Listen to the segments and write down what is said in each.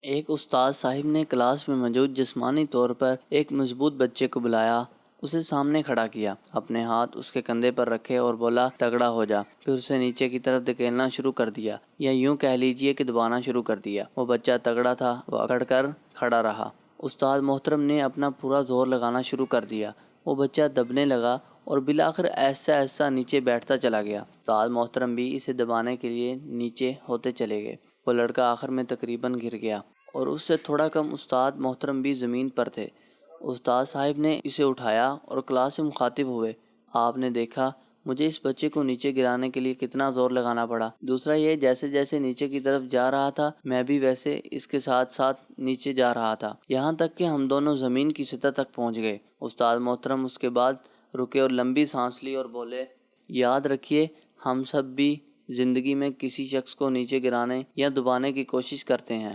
ایک استاد صاحب نے کلاس میں موجود جسمانی طور پر ایک مضبوط بچے کو بلایا، اسے سامنے کھڑا کیا، اپنے ہاتھ اس کے کندھے پر رکھے اور بولا تگڑا ہو جا، پھر اسے نیچے کی طرف دھکیلنا شروع کر دیا، یا یوں کہہ لیجئے کہ دبانا شروع کر دیا۔ وہ بچہ تگڑا تھا، وہ اکڑ کر کھڑا رہا۔ استاد محترم نے اپنا پورا زور لگانا شروع کر دیا، وہ بچہ دبنے لگا اور بالآخر ایسا ایسا نیچے بیٹھتا چلا گیا۔ استاد محترم بھی اسے دبانے کے لیے نیچے ہوتے چلے گئے۔ وہ لڑکا آخر میں تقریباً گر گیا اور اس سے تھوڑا کم استاد محترم بھی زمین پر تھے۔ استاد صاحب نے اسے اٹھایا اور کلاس سے مخاطب ہوئے، آپ نے دیکھا مجھے اس بچے کو نیچے گرانے کے لیے کتنا زور لگانا پڑا۔ دوسرا یہ جیسے جیسے نیچے کی طرف جا رہا تھا میں بھی ویسے اس کے ساتھ ساتھ نیچے جا رہا تھا، یہاں تک کہ ہم دونوں زمین کی سطح تک پہنچ گئے۔ استاد محترم اس کے بعد رکے اور لمبی سانس لی اور بولے، یاد رکھیے ہم سب بھی زندگی میں کسی شخص کو نیچے گرانے یا دبانے کی کوشش کرتے ہیں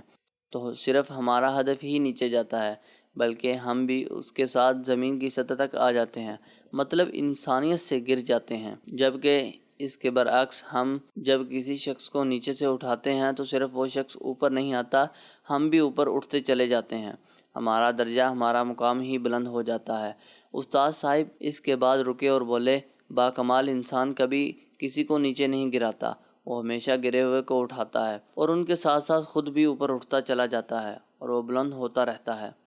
تو صرف ہمارا ہدف ہی نیچے جاتا ہے، بلکہ ہم بھی اس کے ساتھ زمین کی سطح تک آ جاتے ہیں، مطلب انسانیت سے گر جاتے ہیں۔ جبکہ اس کے برعکس ہم جب کسی شخص کو نیچے سے اٹھاتے ہیں تو صرف وہ شخص اوپر نہیں آتا، ہم بھی اوپر اٹھتے چلے جاتے ہیں، ہمارا درجہ، ہمارا مقام ہی بلند ہو جاتا ہے۔ استاد صاحب اس کے بعد رکے اور بولے، باکمال انسان کبھی کسی کو نیچے نہیں گراتا، وہ ہمیشہ گرے ہوئے کو اٹھاتا ہے اور ان کے ساتھ ساتھ خود بھی اوپر اٹھتا چلا جاتا ہے اور وہ بلند ہوتا رہتا ہے۔